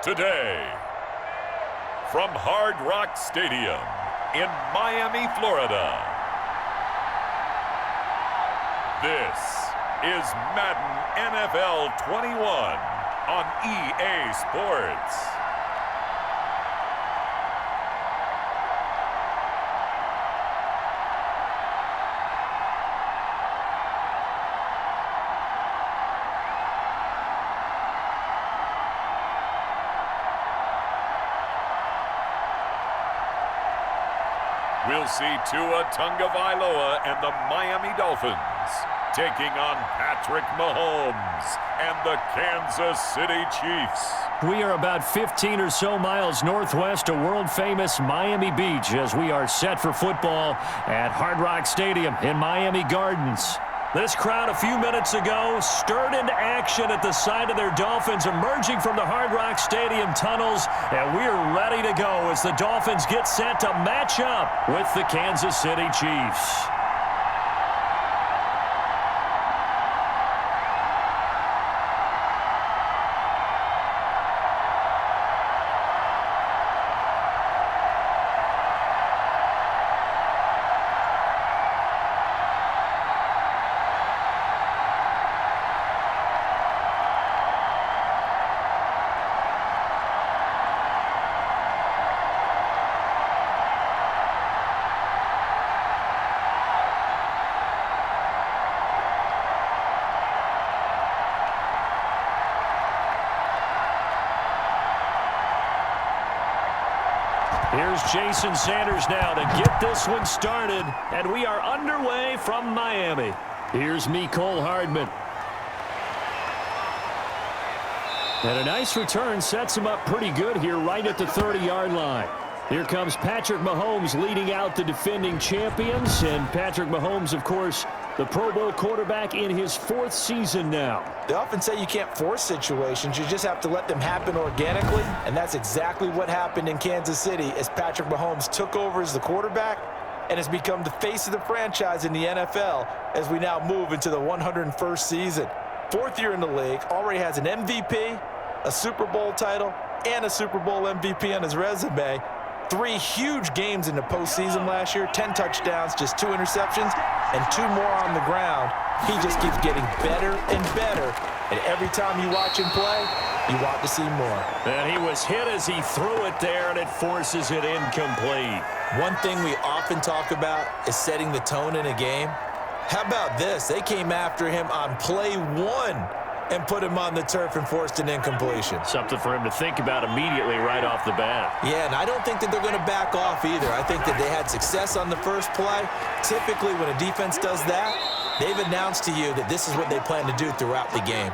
today. From Hard Rock Stadium in Miami, Florida, this is Madden NFL 21 on EA Sports. We'll see Tua Tagovailoa and the Miami Dolphins taking on Patrick Mahomes and the Kansas City Chiefs. We are about 15 or so miles northwest of world-famous Miami Beach as we are set for football at Hard Rock Stadium in Miami Gardens. This crowd a few minutes ago stirred into action at the side of their Dolphins emerging from the Hard Rock Stadium tunnels, and we're ready to go as the Dolphins get set to match up with the Kansas City Chiefs. Here's Jason Sanders now to get this one started, and we are underway from Miami. Here's Mecole Hardman. And a nice return sets him up pretty good here right at the 30-yard line. Here comes Patrick Mahomes leading out the defending champions, and Patrick Mahomes, of course, the Pro Bowl quarterback in his 4th season now. They often say you can't force situations. You just have to let them happen organically, and that's exactly what happened in Kansas City as Patrick Mahomes took over as the quarterback and has become the face of the franchise in the NFL as we now move into the 101st season. 4th year in the league, already has an MVP, a Super Bowl title, and a Super Bowl MVP on his resume. 3 huge games in the postseason last year, 10 touchdowns, just 2 interceptions, and 2 more on the ground. He just keeps getting better and better, and every time you watch him play, you want to see more. And he was hit as he threw it there, and it forces it incomplete. One thing we often talk about is setting the tone in a game. How about this? They came after him on play 1 and put him on the turf and forced an incompletion. Something for him to think about immediately right off the bat. Yeah, and I don't think that they're going to back off either. I think that they had success on the first play. Typically, when a defense does that, they've announced to you that this is what they plan to do throughout the game.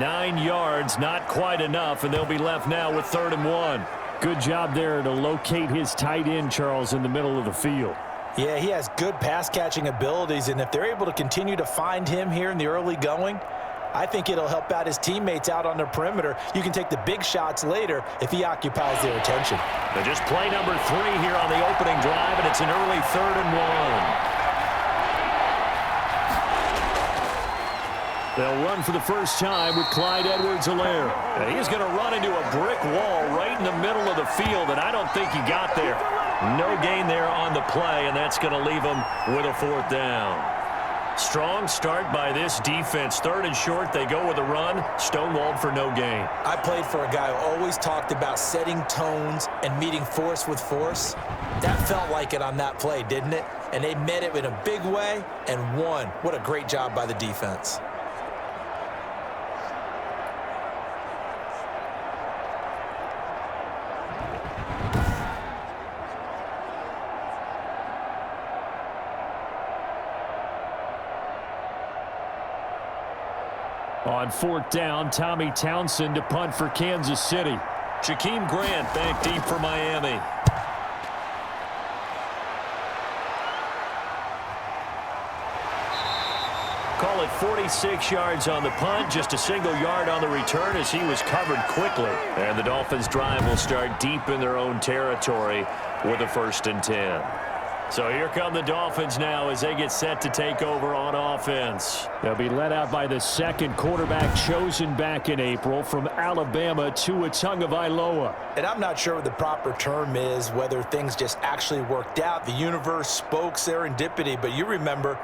9 yards, not quite enough, and they'll be left now with 3rd and 1. Good job there to locate his tight end, Charles, in the middle of the field. Yeah, he has good pass-catching abilities, and if they're able to continue to find him here in the early going, I think it'll help out his teammates out on the perimeter. You can take the big shots later if he occupies their attention. But just play number 3 here on the opening drive, and it's an early 3rd and 1. They'll run for the first time with Clyde Edwards-Helaire. And he's going to run into a brick wall right in the middle of the field, and I don't think he got there. No gain there on the play, and that's going to leave him with a 4th down. Strong start by this defense. 3rd and short, they go with a run. Stonewalled for no gain. I played for a guy who always talked about setting tones and meeting force with force. That felt like it on that play, didn't it? And they met it in a big way and won. What a great job by the defense. On 4th down, Tommy Townsend to punt for Kansas City. Jakeem Grant back deep for Miami. Call it 46 yards on the punt, just a single yard on the return as he was covered quickly. And the Dolphins drive will start deep in their own territory with a 1st and 10. So here come the Dolphins now as they get set to take over on offense. They'll be led out by the second quarterback chosen back in April from Alabama, Tua Tagovailoa. And I'm not sure what the proper term is, whether things just actually worked out. The universe spoke serendipity, but you remember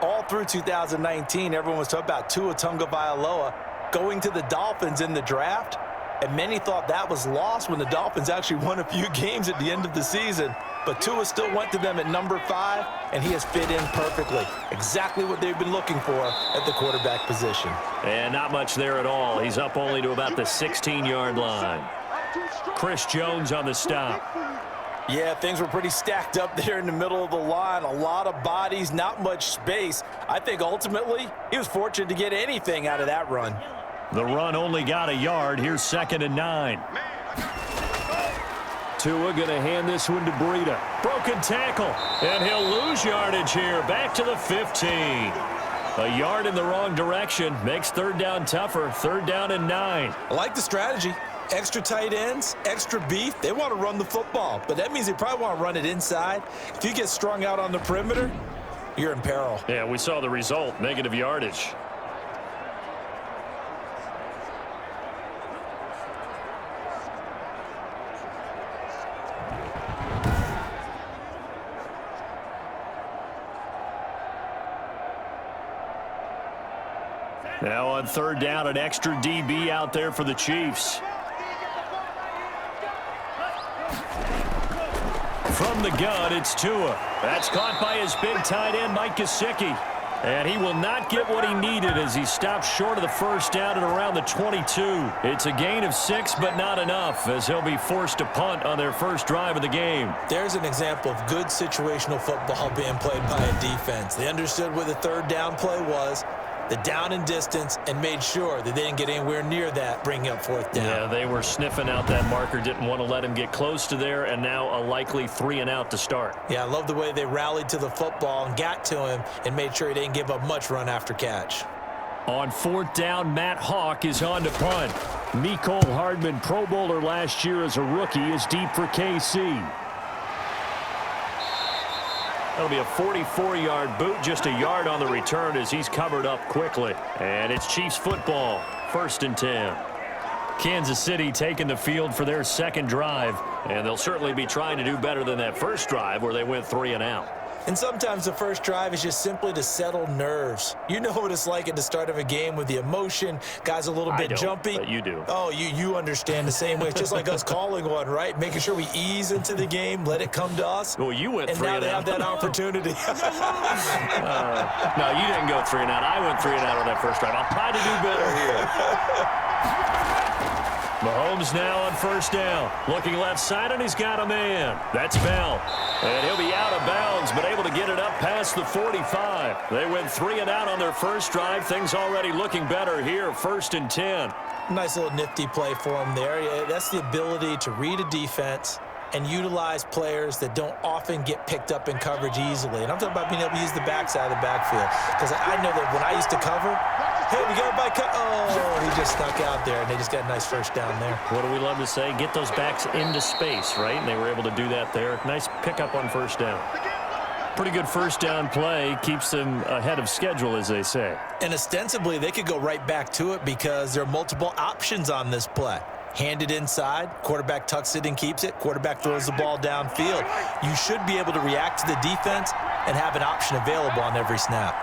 all through 2019, everyone was talking about Tua Tagovailoa going to the Dolphins in the draft, and many thought that was lost when the Dolphins actually won a few games at the end of the season. But Tua still went to them at number 5, and he has fit in perfectly. Exactly what they've been looking for at the quarterback position. And not much there at all. He's up only to about the 16-yard line. Chris Jones on the stop. Yeah, things were pretty stacked up there in the middle of the line. A lot of bodies, not much space. I think ultimately he was fortunate to get anything out of that run. The run only got a yard. Here's 2nd and 9. Tua going to hand this one to Breida. Broken tackle, and he'll lose yardage here. Back to the 15. A yard in the wrong direction makes 3rd down tougher. 3rd down and 9. I like the strategy. Extra tight ends, extra beef. They want to run the football, but that means they probably want to run it inside. If you get strung out on the perimeter, you're in peril. Yeah, we saw the result, negative yardage. Now on 3rd down, an extra DB out there for the Chiefs. From the gun, it's Tua. That's caught by his big tight end, Mike Gesicki. And he will not get what he needed as he stops short of the 1st down at around the 22. It's a gain of 6, but not enough, as he'll be forced to punt on their first drive of the game. There's an example of good situational football being played by a defense. They understood where the 3rd down play was, the down and distance, and made sure that they didn't get anywhere near that, bringing up 4th down. Yeah, they were sniffing out that marker, didn't want to let him get close to there, and now a likely 3 and out to start. Yeah, I love the way they rallied to the football and got to him and made sure he didn't give up much run after catch. On 4th down, Matt Hawk is on to punt. Mecole Hardman, Pro Bowler last year as a rookie, is deep for KC. That'll be a 44-yard boot, just a yard on the return as he's covered up quickly. And it's Chiefs football, 1st and 10. Kansas City taking the field for their 2nd drive, and they'll certainly be trying to do better than that first drive where they went 3 and out. And sometimes the first drive is just simply to settle nerves. You know what it's like at the start of a game with the emotion. Guys a little bit jumpy. But you do. Oh, you understand the same way. It's just like us calling one, right? Making sure we ease into the game, let it come to us. Well, you went 3 and out. And now they have that opportunity. No, you didn't go 3 and out. I went 3 and out on that first drive. I'll try to do better here. Mahomes now on 1st down. Looking left side, and he's got a man. That's Bell. And he'll be out of bounds, but able to get it up past the 45. They went 3 and out on their first drive. Things already looking better here, 1st and 10. Nice little nifty play for him there. Yeah, that's the ability to read a defense and utilize players that don't often get picked up in coverage easily. And I'm talking about being able to use the backside of the backfield. Because I know that when I used to cover, hey, we got by oh, he just snuck out there, and they just got a nice 1st down there. What do we love to say? Get those backs into space, right? And they were able to do that there. Nice pickup on 1st down. Pretty good 1st down play. Keeps them ahead of schedule, as they say. And ostensibly, they could go right back to it because there are multiple options on this play. Hand it inside, quarterback tucks it and keeps it, quarterback throws the ball downfield. You should be able to react to the defense and have an option available on every snap.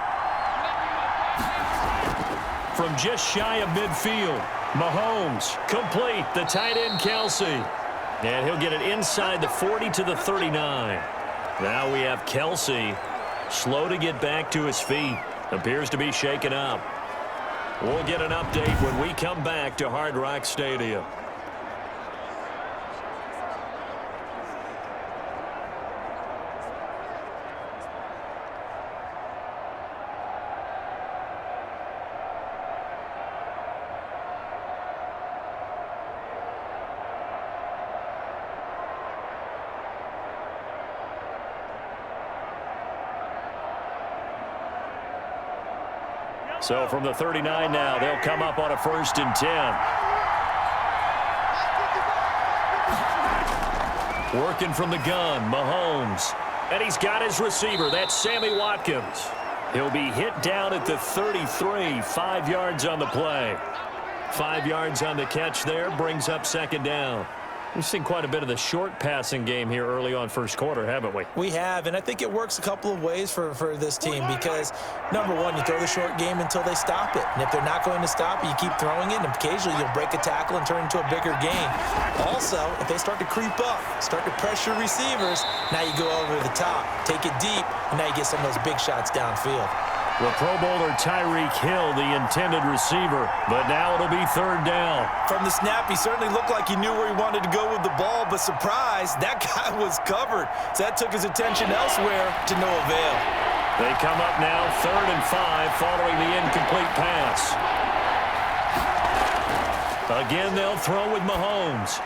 From just shy of midfield, Mahomes complete, the tight end Kelsey. And he'll get it inside the 40 to the 39. Now we have Kelsey, slow to get back to his feet. Appears to be shaken up. We'll get an update when we come back to Hard Rock Stadium. So from the 39 now, they'll come up on a 1st and 10. Working from the gun, Mahomes. And he's got his receiver. That's Sammy Watkins. He'll be hit down at the 33, 5 yards on the play. 5 yards on the catch there, brings up second down. We've seen quite a bit of the short passing game here early on first quarter, haven't we? We have, and I think it works a couple of ways for this team because, number one, you throw the short game until they stop it. And if they're not going to stop it, you keep throwing it, and occasionally you'll break a tackle and turn into a bigger gain. Also, if they start to creep up, start to pressure receivers, now you go over the top, take it deep, and now you get some of those big shots downfield. The Pro Bowler Tyreek Hill, the intended receiver, but now it'll be third down. From the snap, he certainly looked like he knew where he wanted to go with the ball, but surprise, that guy was covered. So that took his attention elsewhere to no avail. They come up now, 3rd and 5, following the incomplete pass. Again, they'll throw with Mahomes.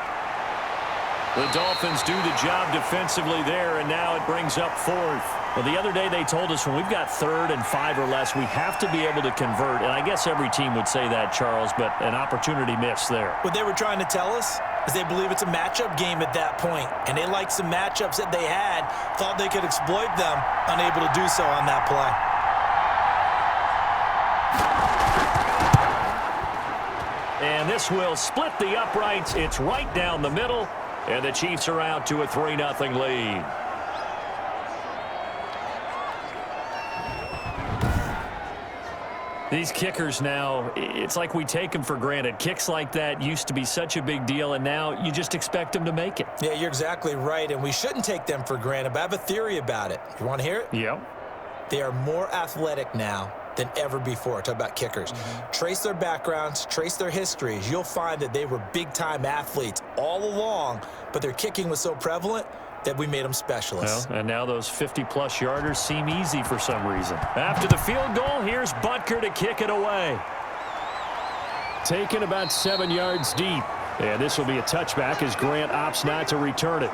The Dolphins do the job defensively there, and now it brings up 4th. Well, the other day they told us when we've got 3rd and 5 or less, we have to be able to convert. And I guess every team would say that, Charles, but an opportunity missed there. What they were trying to tell us is they believe it's a matchup game at that point, and they liked some matchups that they had, thought they could exploit them, unable to do so on that play. And this will split the uprights. It's right down the middle, and the Chiefs are out to a 3-0 lead. These kickers now, it's like we take them for granted. Kicks like that used to be such a big deal, and now you just expect them to make it. Yeah, you're exactly right, and we shouldn't take them for granted, but I have a theory about it. You want to hear it? Yep. They are more athletic now than ever before. Talk about kickers. Trace their backgrounds, trace their histories. You'll find that they were big-time athletes all along, but their kicking was so prevalent that we made them specialists. Well, and now those 50-plus yarders seem easy for some reason. After the field goal, here's Butker to kick it away. Taken about 7 yards deep. And this will be a touchback as Grant opts not to return it.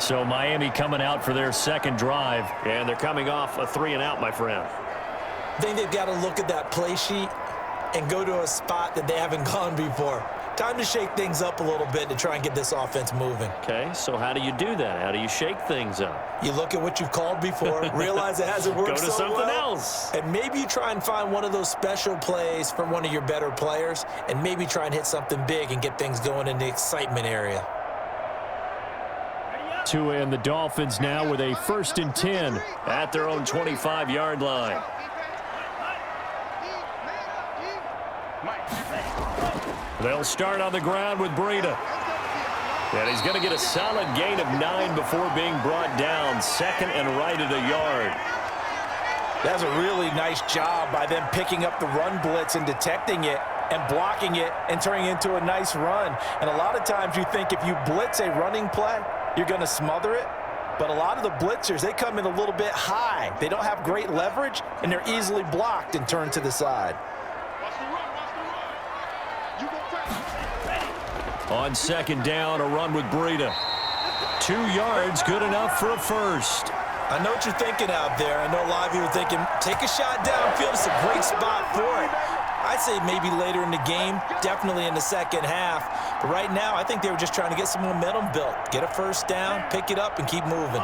So Miami coming out for their second drive, and they're coming off a 3-and-out, my friend. I think they've got to look at that play sheet and go to a spot that they haven't gone before. Time to shake things up a little bit to try and get this offense moving. Okay, so how do you do that? How do you shake things up? You look at what you've called before, realize it hasn't worked Go to so something well, else. and maybe you try and find one of those special plays from one of your better players, and maybe try and hit something big and get things going in the excitement area. Tua and the Dolphins now with a 1st and 10 at their own 25-yard line. They'll start on the ground with Breida. And he's going to get a solid gain of 9 before being brought down. 2nd and right at a yard. That's a really nice job by them picking up the run blitz and detecting it and blocking it and turning it into a nice run. And a lot of times you think if you blitz a running play, you're going to smother it. But a lot of the blitzers, they come in a little bit high. They don't have great leverage, and they're easily blocked and turned to the side. On 2nd down, a run with Breida. 2 yards, good enough for a first. I know what you're thinking out there. I know a lot of you are thinking, take a shot downfield. It's a great spot for it. I'd say maybe later in the game, definitely in the second half. But right now, I think they were just trying to get some momentum built. Get a first down, pick it up, and keep moving.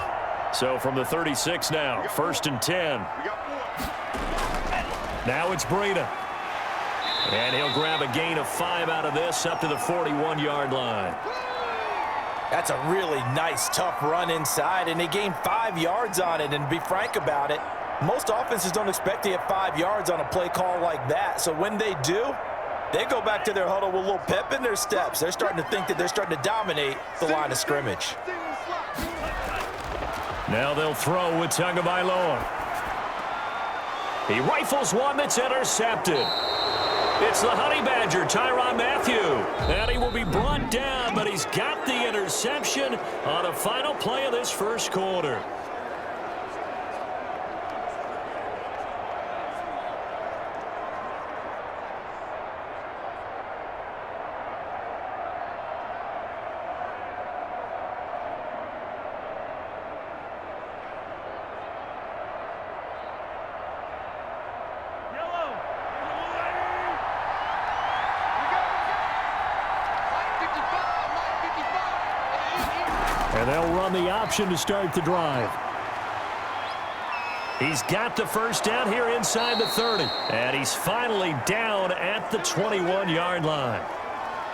So from the 36 now, 1st and 10. Now it's Breida. And he'll grab a gain of 5 out of this up to the 41-yard line. That's a really nice, tough run inside, and they gained 5 yards on it. And to be frank about it, most offenses don't expect to get 5 yards on a play call like that. So when they do, they go back to their huddle with a little pep in their steps. They're starting to think that they're starting to dominate the line of scrimmage. Now they'll throw with Tagovailoa. He rifles one that's intercepted. It's the Honey Badger, Tyrann Mathieu. And he will be brought down, but he's got the interception on a final play of this first quarter. And they'll run the option to start the drive. He's got the first down here inside the 30. And he's finally down at the 21-yard line.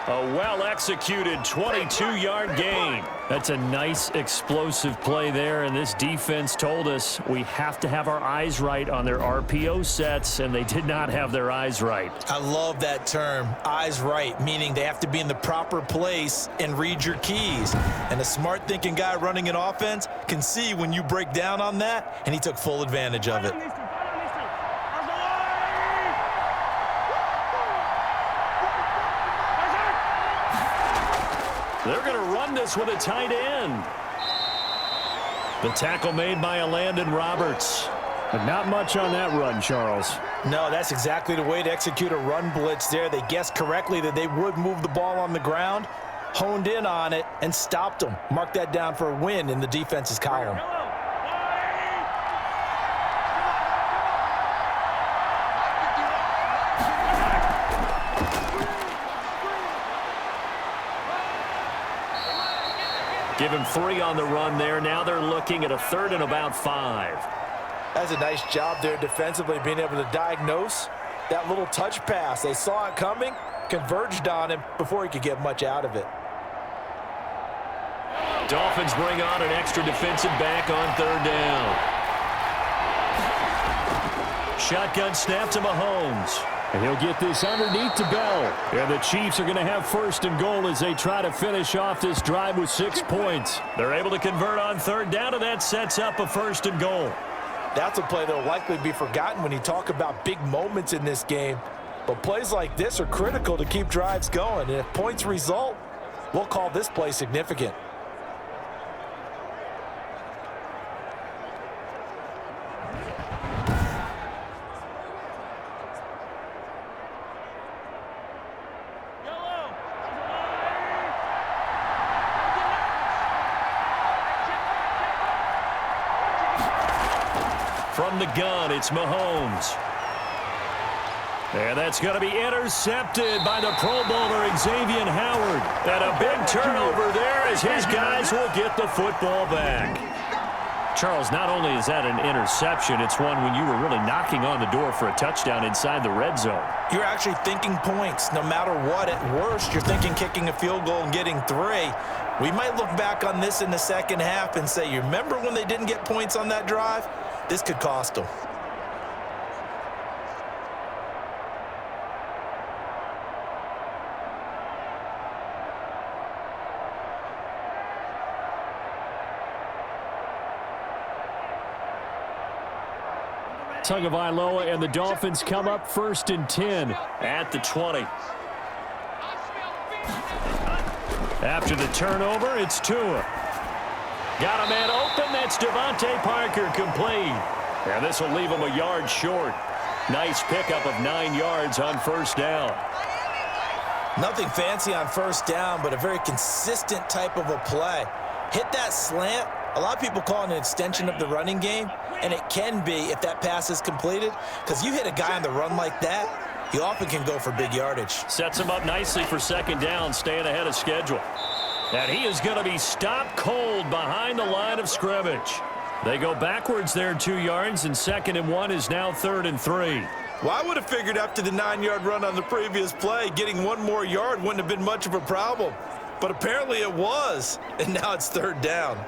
A well-executed 22-yard gain. That's a nice, explosive play there, and this defense told us we have to have our eyes right on their RPO sets, and they did not have their eyes right. I love that term, eyes right, meaning they have to be in the proper place and read your keys. And a smart-thinking guy running an offense can see when you break down on that, and he took full advantage of it. They're going to run this with a tight end. The tackle made by Landon Roberts. But not much on that run, Charles. No, that's exactly the way to execute a run blitz there. They guessed correctly that they would move the ball on the ground, honed in on it, and stopped them. Mark that down for a win in the defense's column. Give him 3 on the run there. Now they're looking at a 3rd and about 5. That's a nice job there defensively, being able to diagnose that little touch pass. They saw it coming, converged on him before he could get much out of it. Dolphins bring on an extra defensive back on 3rd down. Shotgun snap to Mahomes. And he'll get this underneath to Bell. And the Chiefs are going to have 1st and goal as they try to finish off this drive with 6 points. They're able to convert on 3rd down, and that sets up a 1st and goal. That's a play that will likely be forgotten when you talk about big moments in this game. But plays like this are critical to keep drives going. And if points result, we'll call this play significant. From the gun, it's Mahomes. And that's going to be intercepted by the Pro Bowler Xavier Howard. And a big turnover there as his guys will get the football back. Charles, not only is that an interception, it's one when you were really knocking on the door for a touchdown inside the red zone. You're actually thinking points. No matter what, at worst, you're thinking kicking a field goal and getting 3. We might look back on this in the second half and say, you remember when they didn't get points on that drive? This could cost them. Tagovailoa and the Dolphins come up 1st and 10 at the 20. After the turnover, it's Tua. Got a man open. That's Devontae Parker complete. And this will leave him a yard short. Nice pickup of 9 yards on 1st down. Nothing fancy on 1st down, but a very consistent type of a play. Hit that slant. A lot of people call it an extension of the running game, and it can be if that pass is completed, because you hit a guy on the run like that, he often can go for big yardage. Sets him up nicely for 2nd down, staying ahead of schedule. And he is going to be stopped cold behind the line of scrimmage. They go backwards there 2 yards, and 2nd and 1 is now 3rd and 3. Well, I would have figured after the 9-yard run on the previous play, getting 1 more yard wouldn't have been much of a problem. But apparently it was, and now it's 3rd down.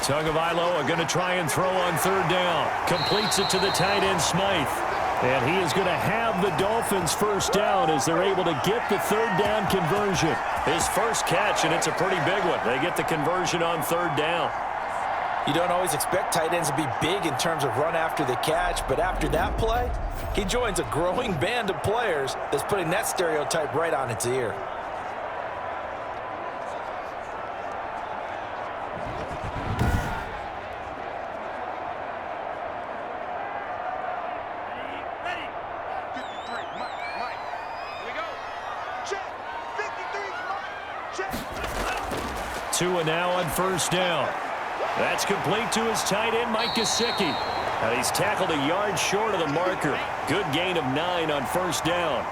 Tagovailoa going to try and throw on 3rd down. Completes it to the tight end, Smythe. And he is going to have the Dolphins 1st down as they're able to get the 3rd down conversion. His first catch, and it's a pretty big one. They get the conversion on 3rd down. You don't always expect tight ends to be big in terms of run after the catch, but after that play, he joins a growing band of players that's putting that stereotype right on its ear. Tua now on first down. That's complete to his tight end, Mike Gesicki. And he's tackled a yard short of the marker. Good gain of 9 on first down.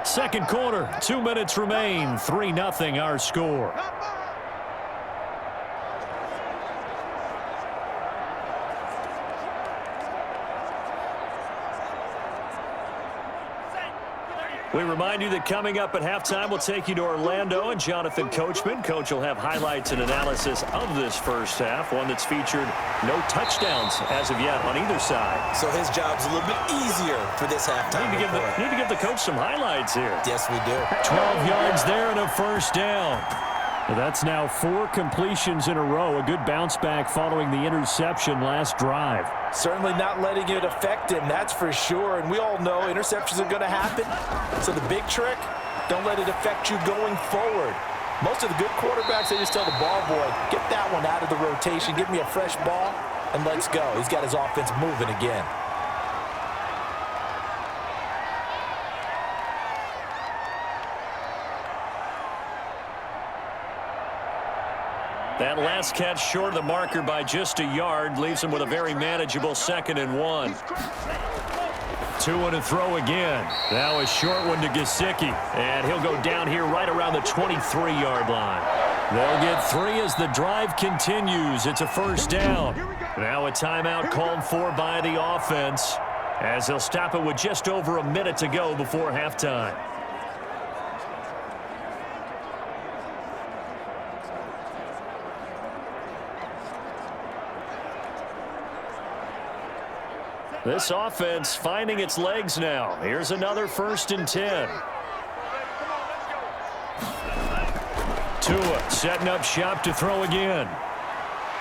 Second quarter, 2 minutes remain. 3-0 our score. We remind you that coming up at halftime, we'll take you to Orlando and Jonathan Coachman. Coach will have highlights and analysis of this first half, one that's featured no touchdowns as of yet on either side. So his job's a little bit easier for this halftime. Need to give the coach some highlights here. Yes, we do. 12 yards there and a first down. Well, that's now 4 completions in a row. A good bounce back following the interception last drive. Certainly not letting it affect him, that's for sure. And we all know interceptions are going to happen. So the big trick, don't let it affect you going forward. Most of the good quarterbacks, they just tell the ball boy, get that one out of the rotation, give me a fresh ball, and let's go. He's got his offense moving again. That last catch short of the marker by just a yard leaves him with a very manageable 2nd and 1. Tua to throw again. Now a short one to Gesicki. And he'll go down here right around the 23-yard line. They'll get 3 as the drive continues. It's a first down. Now a timeout called for by the offense as they'll stop it with just over a minute to go before halftime. This offense finding its legs now. Here's another 1st and 10. Tua setting up shop to throw again.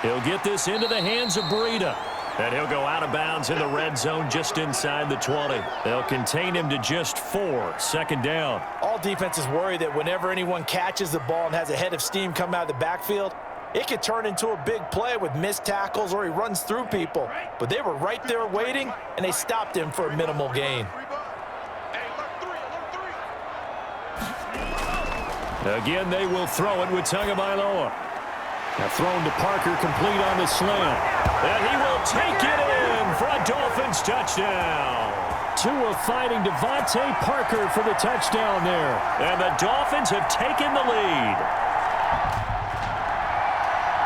He'll get this into the hands of Breida. And he'll go out of bounds in the red zone just inside the 20. They'll contain him to just 4. 2nd down. All defenses worry that whenever anyone catches the ball and has a head of steam come out of the backfield, it could turn into a big play with missed tackles or he runs through people. But they were right there waiting, and they stopped him for a minimal gain. Again, they will throw it with Tagovailoa. Now thrown to Parker, complete on the slant. And he will take it in for a Dolphins touchdown. Tua fighting Devontae Parker for the touchdown there. And the Dolphins have taken the lead.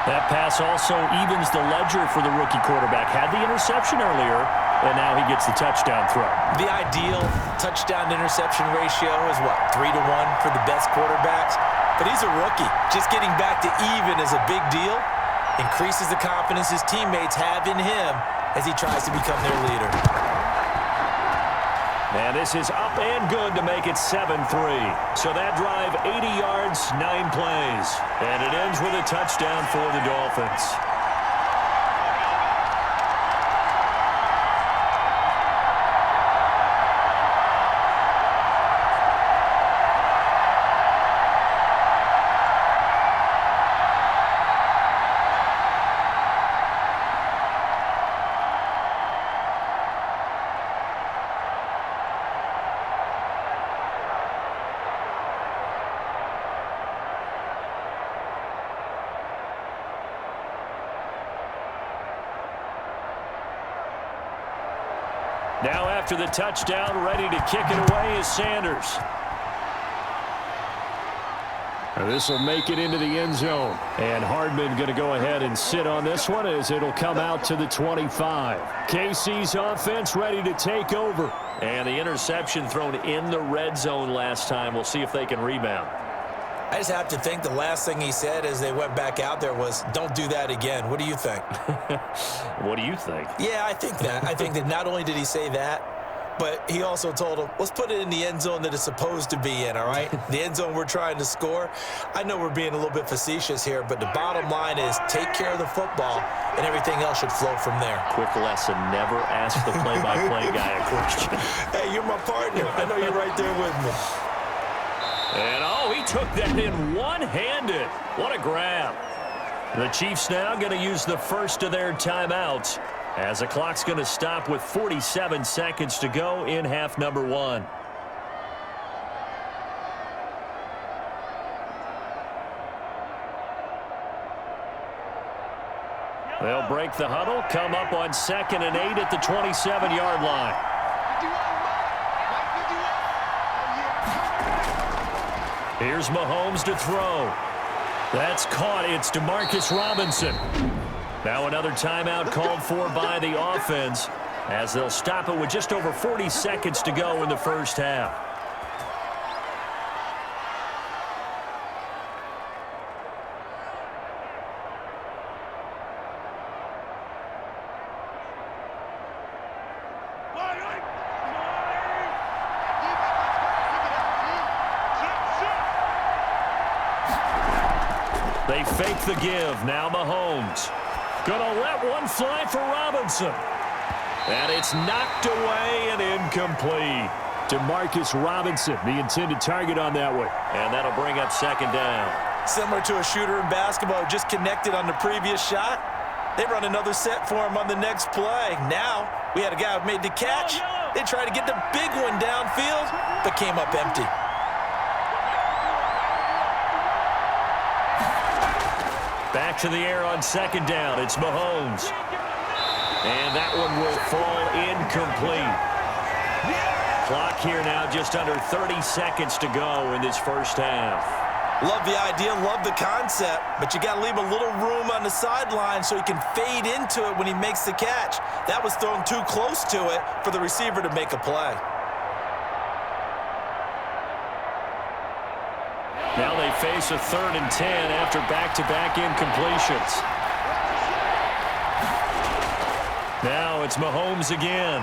That pass also evens the ledger for the rookie quarterback. Had the interception earlier, and now he gets the touchdown throw. The ideal touchdown-interception ratio is, what, 3-1 for the best quarterbacks? But he's a rookie. Just getting back to even is a big deal. Increases the confidence his teammates have in him as he tries to become their leader. And this is up and good to make it 7-3. So that drive, 80 yards, 9 plays. And it ends with a touchdown for the Dolphins. Now after the touchdown, ready to kick it away is Sanders. This will make it into the end zone. And Hardman going to go ahead and sit on this one as it'll come out to the 25. KC's offense ready to take over. And the interception thrown in the red zone last time. We'll see if they can rebound. I just have to think the last thing he said as they went back out there was, don't do that again. What do you think? What do you think? Yeah, I think that. I think that not only did he say that, but he also told him, let's put it in the end zone that it's supposed to be in, all right? The end zone we're trying to score. I know we're being a little bit facetious here, but the bottom line is take care of the football, and everything else should flow from there. Quick lesson, never ask the play-by-play guy a question. Hey, you're my partner. I know you're right there with me. And, oh, he took that in one-handed. What a grab. The Chiefs now going to use the first of their timeouts as the clock's going to stop with 47 seconds to go in half number 1. They'll break the huddle, come up on 2nd and 8 at the 27-yard line. Here's Mahomes to throw. That's caught. It's Demarcus Robinson. Now another timeout called for by the offense as they'll stop it with just over 40 seconds to go in the first half. They fake the give. Now Mahomes. Gonna let one fly for Robinson. And it's knocked away and incomplete. Demarcus Robinson, the intended target on that one. And that'll bring up 2nd down. Similar to a shooter in basketball who just connected on the previous shot. They run another set for him on the next play. Now, we had a guy who made the catch. They tried to get the big one downfield, but came up empty. Back to the air on 2nd down. It's Mahomes. And that one will fall incomplete. Clock here now just under 30 seconds to go in this first half. Love the idea, love the concept, but you got to leave a little room on the sideline so he can fade into it when he makes the catch. That was thrown too close to it for the receiver to make a play. Now they face a 3rd and 10 after back-to-back incompletions. Now it's Mahomes again.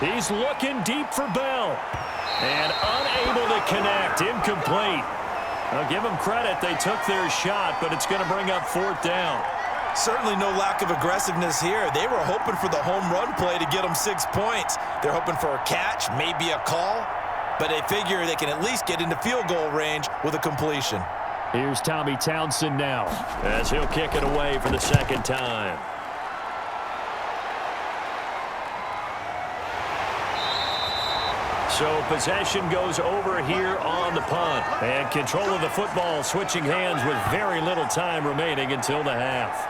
He's looking deep for Bell. And unable to connect. Incomplete. I'll give them credit. They took their shot, but it's going to bring up 4th down. Certainly no lack of aggressiveness here. They were hoping for the home run play to get them 6 points. They're hoping for a catch, maybe a call. But they figure they can at least get into field goal range with a completion. Here's Tommy Townsend now, as he'll kick it away for the 2nd time. So possession goes over here on the punt. And control of the football switching hands with very little time remaining until the half.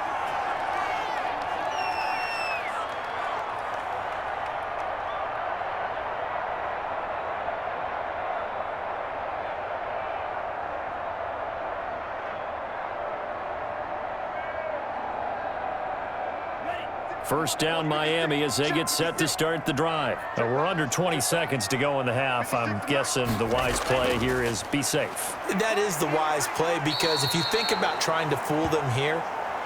First down Miami as they get set to start the drive. We're under 20 seconds to go in the half. I'm guessing the wise play here is be safe. That is the wise play because if you think about trying to fool them here,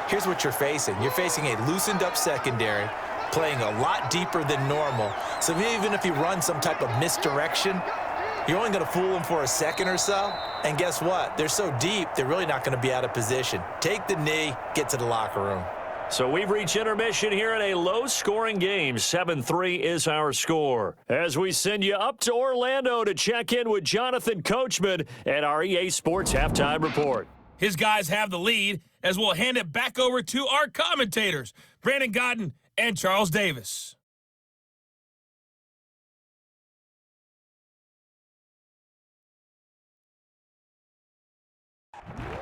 here's what you're facing. You're facing a loosened up secondary, playing a lot deeper than normal. So even if you run some type of misdirection, you're only going to fool them for a second or so. And guess what? They're so deep, they're really not going to be out of position. Take the knee, get to the locker room. So we've reached intermission here in a low-scoring game. 7-3 is our score. As we send you up to Orlando to check in with Jonathan Coachman at our EA Sports Halftime Report. His guys have the lead as we'll hand it back over to our commentators, Brandon Godden and Charles Davis.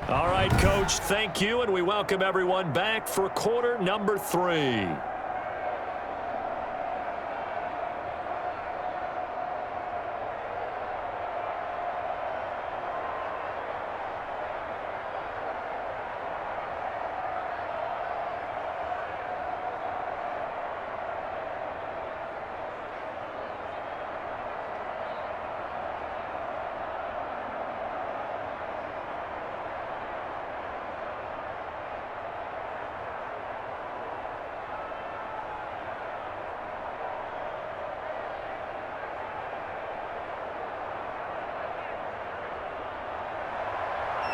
All right, Coach, thank you, and we welcome everyone back for quarter number 3.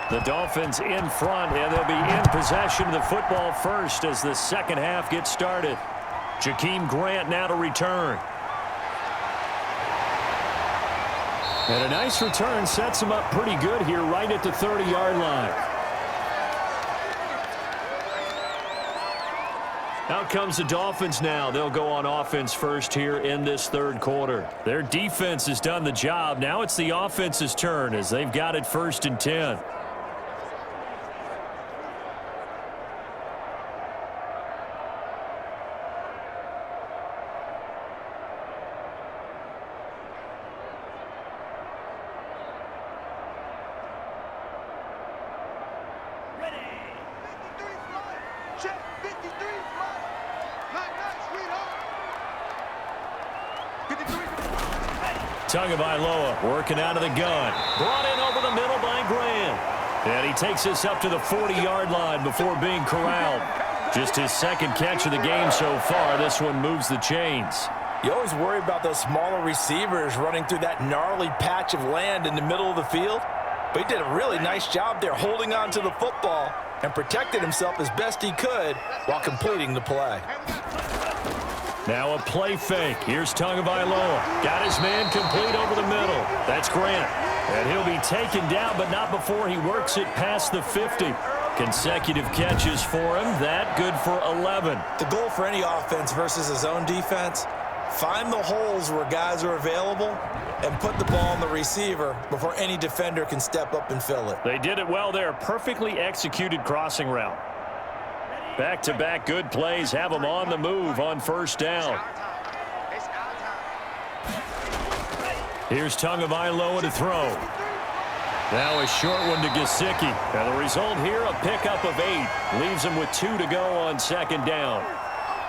The Dolphins in front, and they'll be in possession of the football first as the second half gets started. Jakeem Grant now to return. And a nice return sets him up pretty good here right at the 30-yard line. Out comes the Dolphins now. They'll go on offense first here in this third quarter. Their defense has done the job. Now it's the offense's turn as they've got it 1st and 10. Tagovailoa working out of the gun. Brought in over the middle by Grant. And he takes us up to the 40-yard line before being corralled. Just his second catch of the game so far. This one moves the chains. You always worry about those smaller receivers running through that gnarly patch of land in the middle of the field. But he did a really nice job there holding on to the football and protected himself as best he could while completing the play. Now a play fake. Here's Tagovailoa. Got his man complete over the middle. That's Grant. And he'll be taken down, but not before he works it past the 50. Consecutive catches for him. That good for 11. The goal for any offense versus his own defense, find the holes where guys are available and put the ball on the receiver before any defender can step up and fill it. They did it well there. Perfectly executed crossing route. Back-to-back good plays have them on the move on 1st down. Here's Tagovailoa to throw. Now a short one to Gesicki. And the result here, a pickup of 8. Leaves them with 2 to go on 2nd down.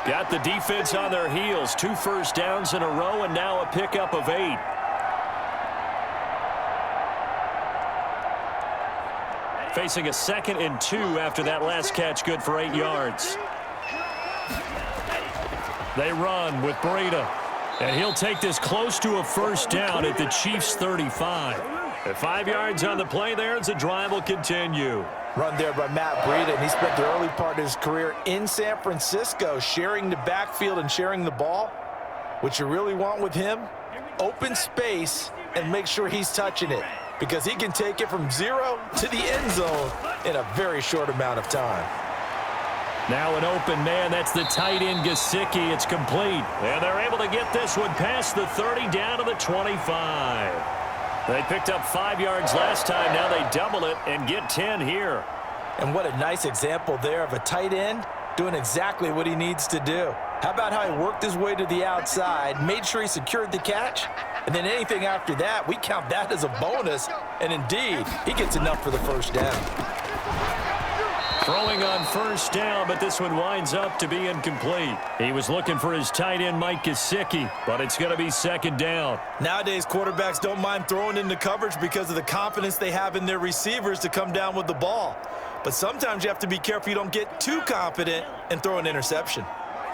Got the defense on their heels. 2 first downs in a row, and now a pickup of 8. Facing a 2nd and 2 after that last catch, good for 8 yards. They run with Breida, and he'll take this close to a 1st down at the Chiefs' 35. At 5 yards on the play there, as the drive will continue. Run there by Matt Breida, and he spent the early part of his career in San Francisco sharing the backfield and sharing the ball. What you really want with him, open space and make sure he's touching it, because he can take it from 0 to the end zone in a very short amount of time. Now an open man. That's the tight end Gesicki. It's complete. And they're able to get this one past the 30 down to the 25. They picked up 5 yards last time. Now they double it and get 10 here. And what a nice example there of a tight end doing exactly what he needs to do. How about how he worked his way to the outside, made sure he secured the catch, and then anything after that, we count that as a bonus. And indeed, he gets enough for the 1st down. Throwing on 1st down, but this one winds up to be incomplete. He was looking for his tight end, Mike Gesicki, but it's going to be 2nd down. Nowadays, quarterbacks don't mind throwing into coverage because of the confidence they have in their receivers to come down with the ball. But sometimes you have to be careful you don't get too confident and throw an interception.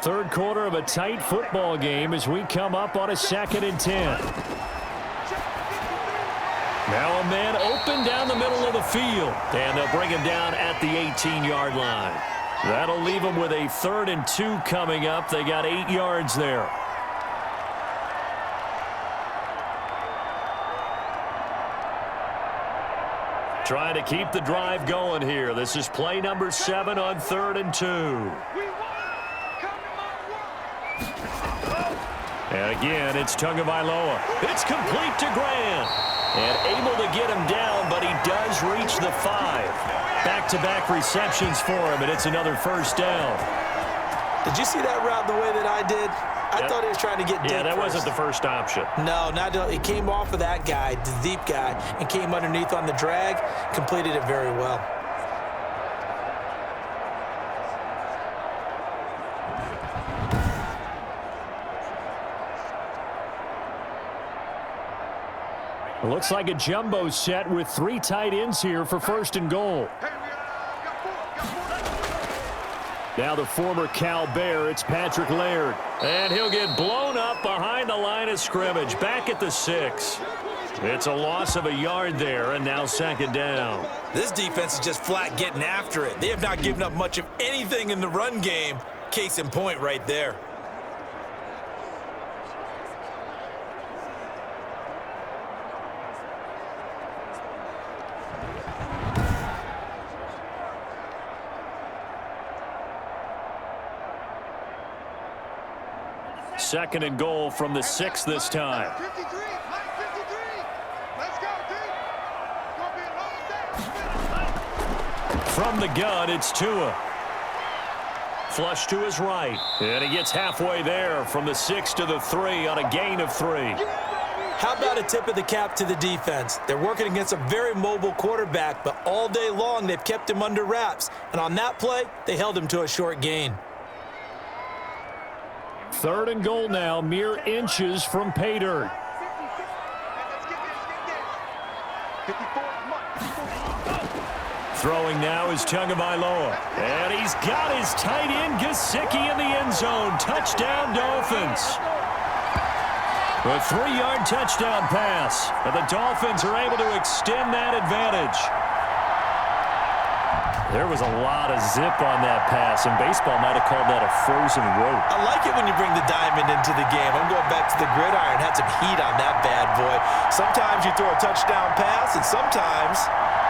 Third quarter of a tight football game as we come up on a 2nd and 10. Now a man open down the middle of the field, and they'll bring him down at the 18-yard line. That'll leave them with a 3rd and 2 coming up. They got 8 yards there. Trying to keep the drive going here. This is play number 7 on 3rd and 2. And again, it's Tagovailoa. It's complete to Grant. And able to get him down, but he does reach the 5. Back-to-back receptions for him, and it's another 1st down. Did you see that route the way that I did? I thought he was trying to get deep. Yeah, that first. wasn't the first option. No, it came off of that guy, the deep guy, and came underneath on the drag, completed it very well. Looks like a jumbo set with 3 tight ends here for 1st and goal. Now the former Cal Bear, it's Patrick Laird. And he'll get blown up behind the line of scrimmage, back at the 6. It's a loss of a yard there, and now 2nd down. This defense is just flat getting after it. They have not given up much of anything in the run game. Case in point right there. Second and goal from the 6 this time. 53, line 53. Let's go, dude. Gonna be a long day. From the gun, it's Tua. Flush to his right. And he gets halfway there from the 6 to the 3 on a gain of 3. How about a tip of the cap to the defense? They're working against a very mobile quarterback, but all day long they've kept him under wraps. And on that play, they held him to a short gain. Third and goal now, mere inches from pay dirt. Throwing now is Tagovailoa. And he's got his tight end Gesicki in the end zone. Touchdown, Dolphins. A 3-yard touchdown pass. And the Dolphins are able to extend that advantage. There was a lot of zip on that pass, and baseball might have called that a frozen rope. I like it when you bring the diamond into the game. I'm going back to the gridiron. Had some heat on that bad boy. Sometimes you throw a touchdown pass, and sometimes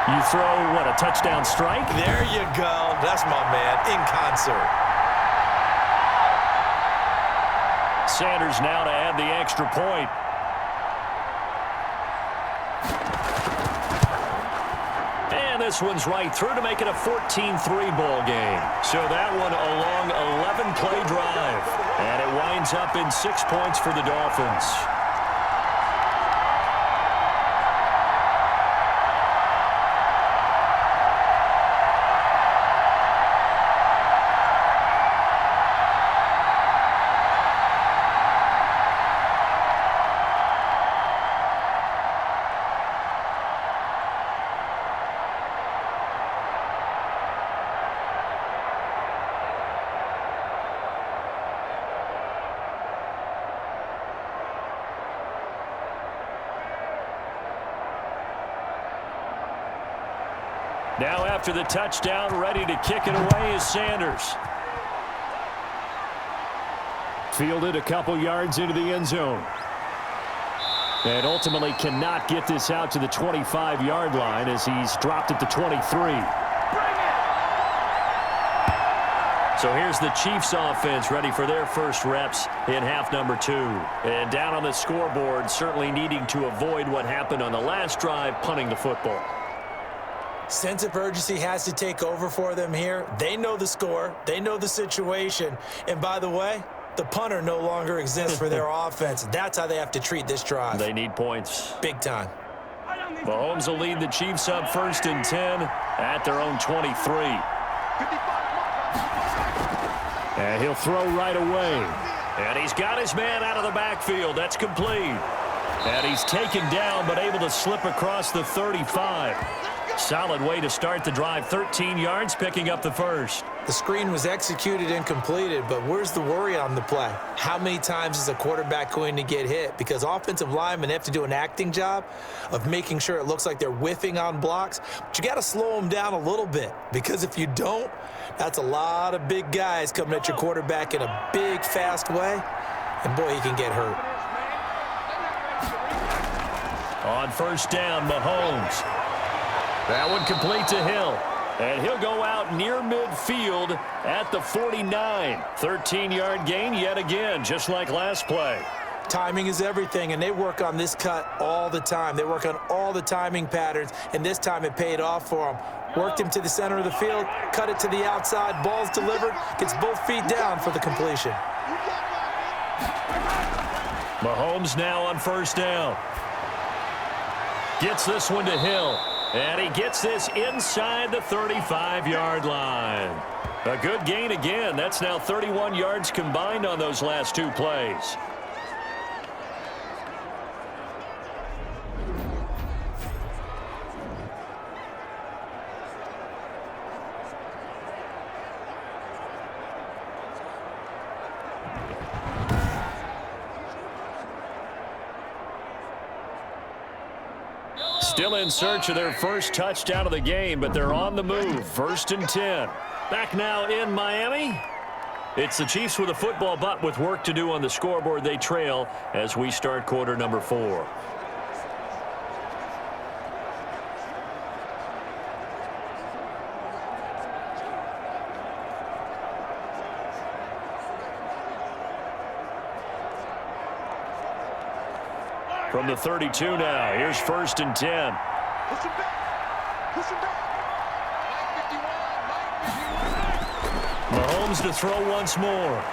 you throw, what, a touchdown strike? There you go. That's my man, in concert. Sanders now to add the extra point. And this one's right through to make it a 14-3 ball game. So that one a long 11-play drive. And it winds up in 6 points for the Dolphins. Now after the touchdown, ready to kick it away is Sanders. Fielded a couple yards into the end zone. And ultimately cannot get this out to the 25-yard line as he's dropped at the 23. So here's the Chiefs offense ready for their first reps in half number 2. And down on the scoreboard, certainly needing to avoid what happened on the last drive, punting the football. Sense of urgency has to take over for them here. They know the score. They know the situation. And by the way, the punter no longer exists for their offense. That's how they have to treat this drive. They need points. Big time. Mahomes will lead the Chiefs up 1st and 10 at their own 23. And he'll throw right away. And he's got his man out of the backfield. That's complete. And he's taken down but able to slip across the 35. Solid way to start the drive. 13 yards, picking up the first. The screen was executed and completed, but where's the worry on the play? How many times is a quarterback going to get hit? Because offensive linemen have to do an acting job of making sure it looks like they're whiffing on blocks. But you got to slow them down a little bit, because if you don't, that's a lot of big guys coming at your quarterback in a big, fast way. And boy, he can get hurt. On first down, Mahomes. That one complete to Hill. And he'll go out near midfield at the 49. 13-yard gain yet again, just like last play. Timing is everything, and they work on this cut all the time. They work on all the timing patterns, and this time it paid off for them. Worked him to the center of the field, cut it to the outside, ball's delivered, gets both feet down for the completion. Mahomes now on first down. Gets this one to Hill. And he gets this inside the 35-yard line. A good gain again. That's now 31 yards combined on those last 2 plays. Still in search of their first touchdown of the game, but they're on the move. 1st and 10. Back now in Miami. It's the Chiefs with a football, but with work to do on the scoreboard. They trail as we start quarter number 4. From the 32 now, here's 1st and 10. Push him back. Push him back. Mahomes to throw once more.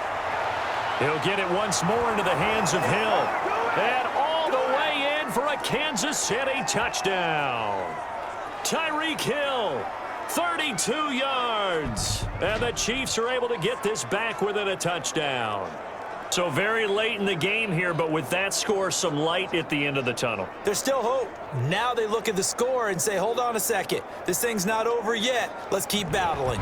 He'll get it once more into the hands of Hill. And all the way in for a Kansas City touchdown. Tyreek Hill, 32 yards. And the Chiefs are able to get this back within a touchdown. So very late in the game here, but with that score, some light at the end of the tunnel. There's still hope. Now they look at the score and say, hold on a second. This thing's not over yet. Let's keep battling.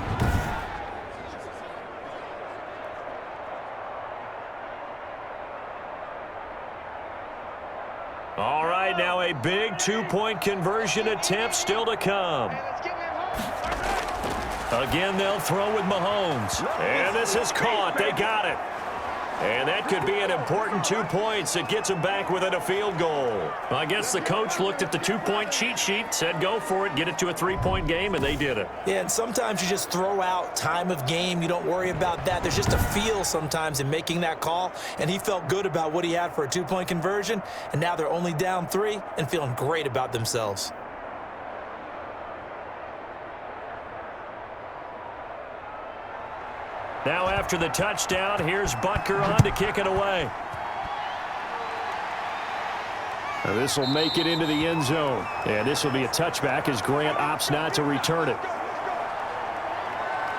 All right, now a big two-point conversion attempt still to come. Again, they'll throw with Mahomes. And this is caught. They got it. And that could be an important 2 points. It gets them back within a field goal. I guess the coach looked at the two-point cheat sheet, said go for it, get it to a three-point game, and they did it. Yeah, and sometimes you just throw out time of game. You don't worry about that. There's just a feel sometimes in making that call, and he felt good about what he had for a two-point conversion, and now they're only down 3 and feeling great about themselves. Now after the touchdown, here's Butker on to kick it away. This will make it into the end zone. And this will be a touchback as Grant opts not to return it.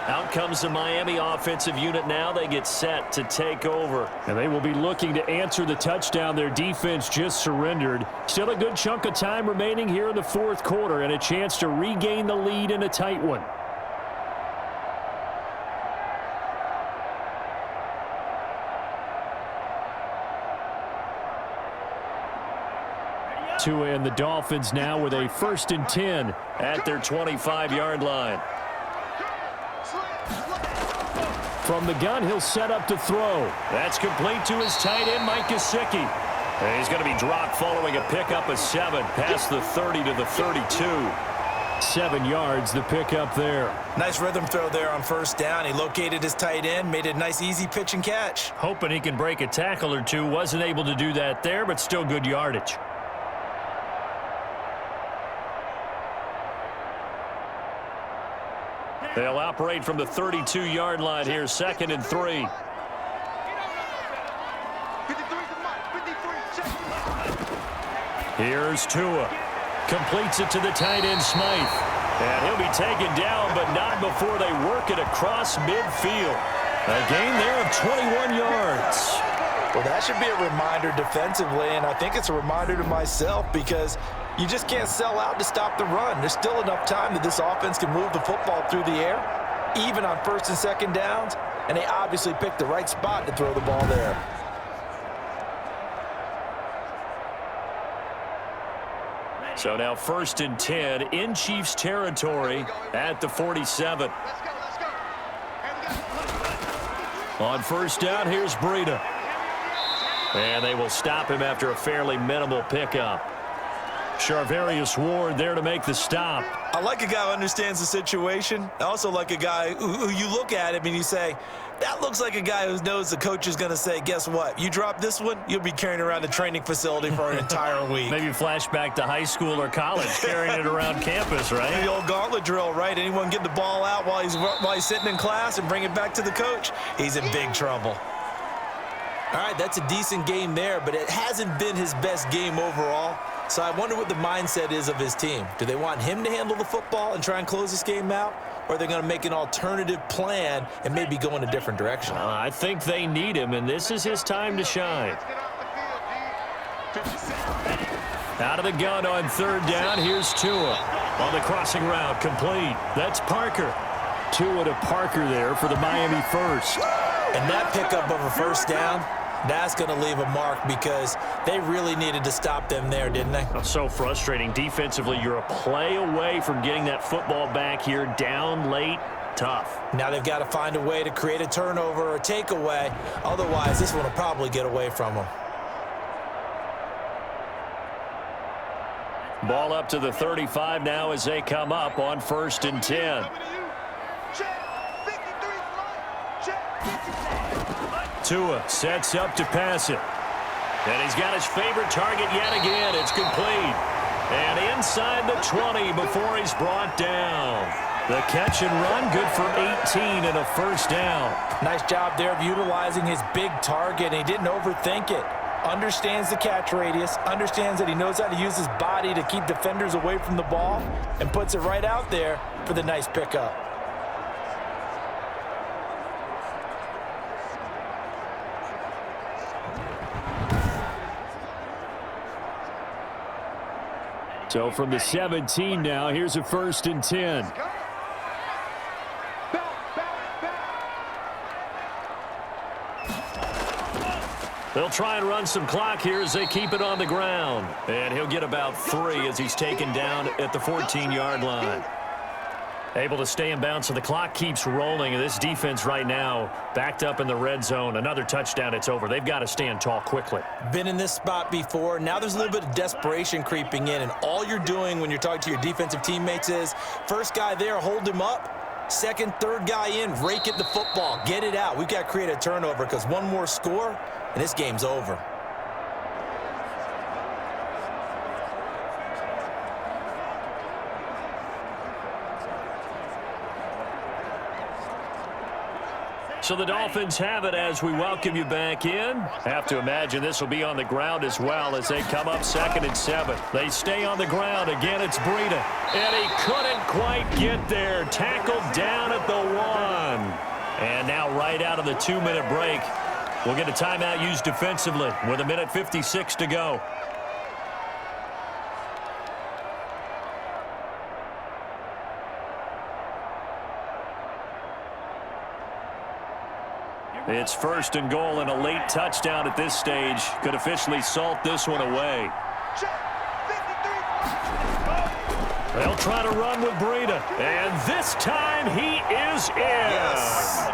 Out comes the Miami offensive unit now. They get set to take over. And they will be looking to answer the touchdown their defense just surrendered. Still a good chunk of time remaining here in the fourth quarter and a chance to regain the lead in a tight one. Tua and the Dolphins now with a 1st and 10 at their 25-yard line. From the gun, he'll set up to throw. That's complete to his tight end, Mike Gesicki. And he's going to be dropped following a pickup of 7 past the 30 to the 32. 7 yards, the pickup there. Nice rhythm throw there on 1st down. He located his tight end, made it a nice, easy pitch and catch. Hoping he can break a tackle or two. Wasn't able to do that there, but still good yardage. They'll operate from the 32-yard line here, 2nd and 3. Here's Tua. Completes it to the tight end, Smythe. And he'll be taken down, but not before they work it across midfield. A gain there of 21 yards. Well, that should be a reminder defensively, and I think it's a reminder to myself because you just can't sell out to stop the run. There's still enough time that this offense can move the football through the air, even on 1st and 2nd downs, and they obviously picked the right spot to throw the ball there. So now 1st and 10 in Chiefs territory at the 47. On 1st down, here's Breida. And they will stop him after a fairly minimal pickup. Charvarius Ward there to make the stop. I like a guy who understands the situation. I also like a guy who you look at him and you say, that looks like a guy who knows the coach is going to say, guess what? You drop this one, you'll be carrying around the training facility for an entire week. Maybe flashback to high school or college, carrying it around campus, right? The old gauntlet drill, right? Anyone get the ball out while he's sitting in class and bring it back to the coach, he's in big trouble. All right, that's a decent game there, but it hasn't been his best game overall. So I wonder what the mindset is of his team. Do they want him to handle the football and try and close this game out? Or are they going to make an alternative plan and maybe go in a different direction? I think they need him, and this is his time to shine. Out of the gun on 3rd down, here's Tua. On the crossing route, complete. That's Parker. Tua to Parker there for the Miami first. And that pickup of a 1st down, that's going to leave a mark because they really needed to stop them there, didn't they? So frustrating. Defensively, you're a play away from getting that football back here. Down late, tough. Now they've got to find a way to create a turnover or a takeaway. Otherwise, this one will probably get away from them. Ball up to the 35 now as they come up on 1st and 10. Tua sets up to pass it. And he's got his favorite target yet again. It's complete. And inside the 20 before he's brought down. The catch and run, good for 18 and a first down. Nice job there of utilizing his big target. He didn't overthink it. Understands the catch radius, understands that he knows how to use his body to keep defenders away from the ball, and puts it right out there for the nice pickup. So from the 17 now, here's a 1st and 10. They'll try and run some clock here as they keep it on the ground. And he'll get about 3 as he's taken down at the 14-yard line. Able to stay in bounds, so the clock keeps rolling. And this defense right now backed up in the red zone. Another touchdown, it's over. They've got to stand tall quickly. Been in this spot before. Now there's a little bit of desperation creeping in. And all you're doing when you're talking to your defensive teammates is, first guy there, hold him up. Second, third guy in, rake at the football. Get it out. We've got to create a turnover because one more score, and this game's over. So the Dolphins have it as we welcome you back in. Have to imagine this will be on the ground as well as they come up 2nd and 7. They stay on the ground. Again, it's Breida. And he couldn't quite get there. Tackled down at the 1. And now right out of the 2-minute break, we'll get a timeout used defensively with 1:56 to go. It's 1st and goal, and a late touchdown at this stage could officially salt this one away. They'll try to run with Breida, and this time he is in. Yes.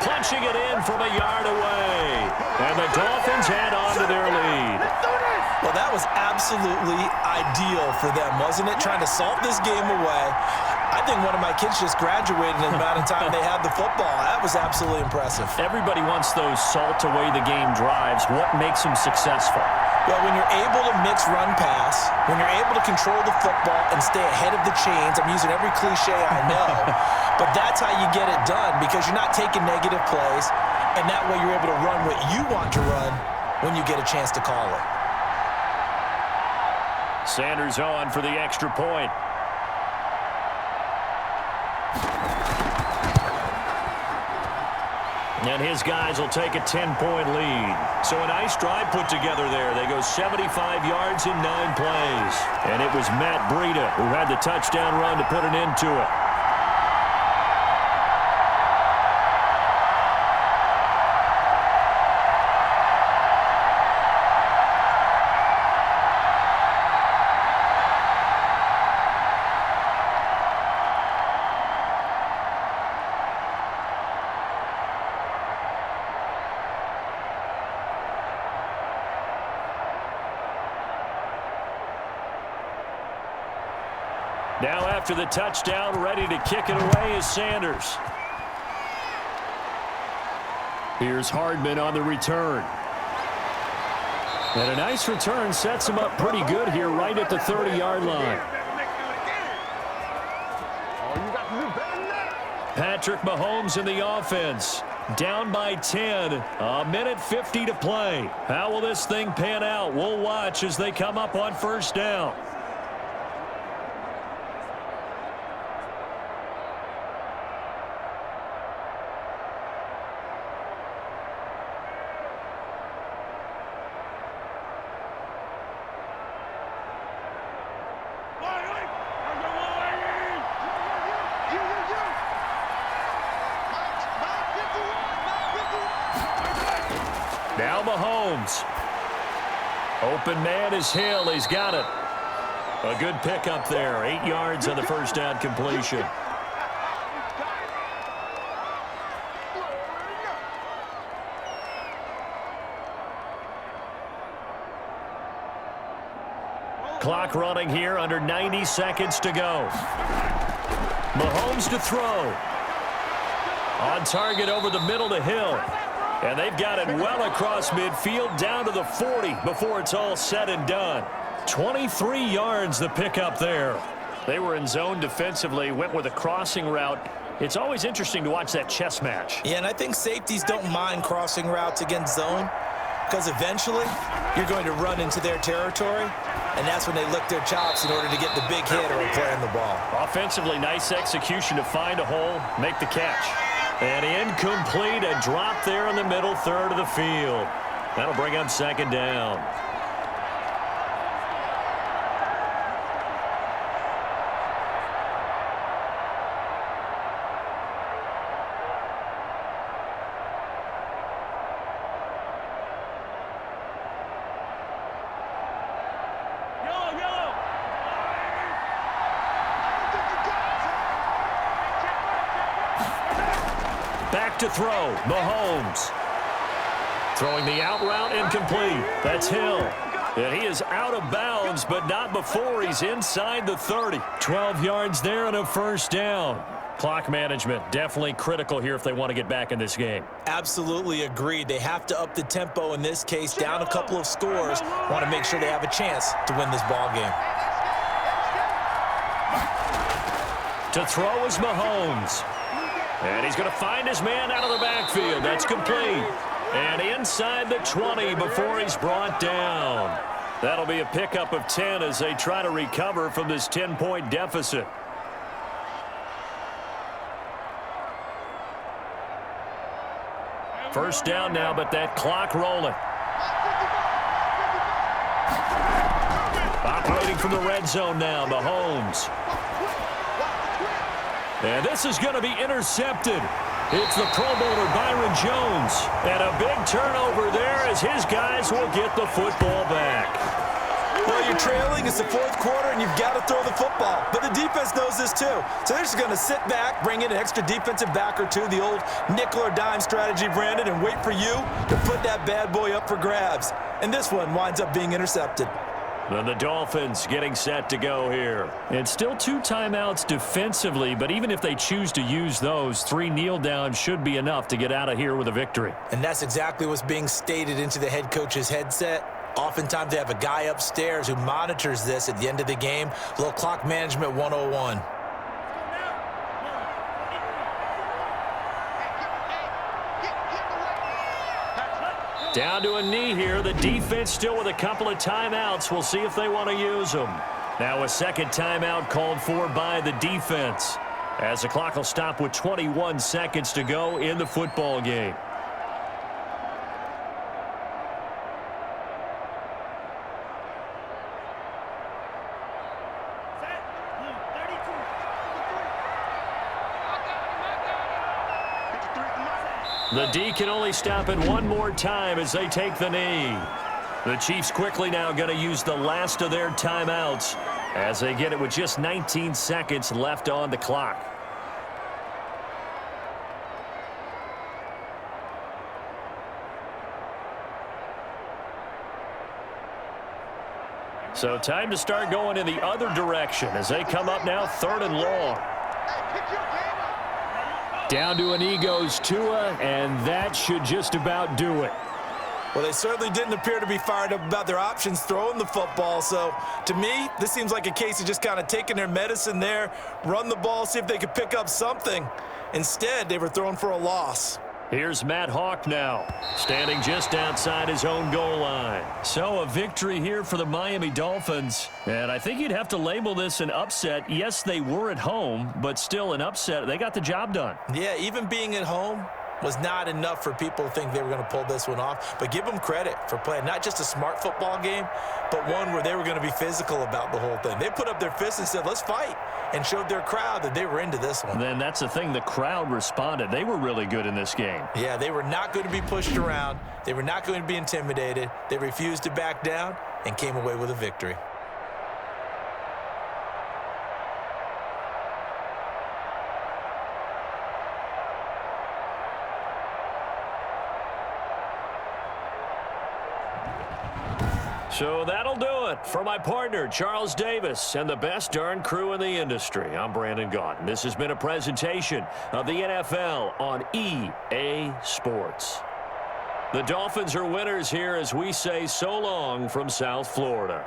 Punching it in from a yard away, and the Dolphins add on to their lead. Well, that was absolutely ideal for them, wasn't it? Trying to salt this game away. I think one of my kids just graduated in the amount of time they had the football. That was absolutely impressive. Everybody wants those salt-away-the-game drives. What makes them successful? Well, when you're able to mix run-pass, when you're able to control the football and stay ahead of the chains, I'm using every cliche I know, but that's how you get it done because you're not taking negative plays, and that way you're able to run what you want to run when you get a chance to call it. Sanders on for the extra point. And his guys will take a 10-point lead. So a nice drive put together there. They go 75 yards in 9 plays. And it was Matt Breida who had the touchdown run to put an end to it. Now after the touchdown, ready to kick it away is Sanders. Here's Hardman on the return. And a nice return sets him up pretty good here right at the 30-yard line. Patrick Mahomes in the offense. Down by 10. 1:50 to play. How will this thing pan out? We'll watch as they come up on first down. Now Mahomes. Open man is Hill. He's got it. A good pickup there. 8 yards on the first down completion. Clock running here, under 90 seconds to go. Mahomes to throw. On target over the middle to Hill. And they've got it well across midfield down to the 40 before it's all said and done. 23 yards the pickup there. They were in zone defensively, went with a crossing route. It's always interesting to watch that chess match. Yeah, and I think safeties don't mind crossing routes against zone because eventually you're going to run into their territory, and that's when they lick their chops in order to get the big hit or play on the ball. Offensively, nice execution to find a hole, make the catch. And incomplete, a drop there in the middle third of the field. That'll bring up second down. Back to throw, Mahomes. Throwing the out route, incomplete. That's Hill. And he is out of bounds, but not before he's inside the 30. 12 yards there and a first down. Clock management, definitely critical here if they want to get back in this game. Absolutely agreed. They have to up the tempo in this case, down a couple of scores. Want to make sure they have a chance to win this ball game. To throw is Mahomes. And he's going to find his man out of the backfield. That's complete. And inside the 20 before he's brought down. That'll be a pickup of 10 as they try to recover from this 10-point deficit. First down now, but that clock rolling. Operating from the red zone now, Mahomes. And this is going to be intercepted. It's the Pro Bowler Byron Jones. And a big turnover there as his guys will get the football back. Well, you're trailing. It's the fourth quarter, and you've got to throw the football. But the defense knows this, too. So they're just going to sit back, bring in an extra defensive back or two, the old nickel or dime strategy, Brandon, and wait for you to put that bad boy up for grabs. And this one winds up being intercepted. And the Dolphins getting set to go here. It's still 2 timeouts defensively, but even if they choose to use those, 3 kneel downs should be enough to get out of here with a victory. And that's exactly what's being stated into the head coach's headset. Oftentimes they have a guy upstairs who monitors this at the end of the game. A little clock management 101. Down to a knee here. The defense still with a couple of timeouts. We'll see if they want to use them. Now a second timeout called for by the defense, as the clock will stop with 21 seconds to go in the football game. The D can only stop it one more time as they take the knee. The Chiefs quickly now going to use the last of their timeouts as they get it with just 19 seconds left on the clock. So time to start going in the other direction as they come up now 3rd and long. Down to a knee goes Tua, and that should just about do it. Well, they certainly didn't appear to be fired up about their options throwing the football. So, to me, this seems like a case of just kind of taking their medicine there, run the ball, see if they could pick up something. Instead, they were throwing for a loss. Here's Matt Hawk now, standing just outside his own goal line. So a victory here for the Miami Dolphins. And I think you'd have to label this an upset. Yes, they were at home, but still an upset. They got the job done. Yeah, even being at home was not enough for people to think they were going to pull this one off. But give them credit for playing not just a smart football game, but one where they were going to be physical about the whole thing. They put up their fists and said, let's fight, and showed their crowd that they were into this one. Then that's the thing. The crowd responded. They were really good in this game. Yeah, they were not going to be pushed around. They were not going to be intimidated. They refused to back down and came away with a victory. So that'll do it for my partner, Charles Davis, and the best darn crew in the industry. I'm Brandon Gaudin. This has been a presentation of the NFL on EA Sports. The Dolphins are winners here as we say so long from South Florida.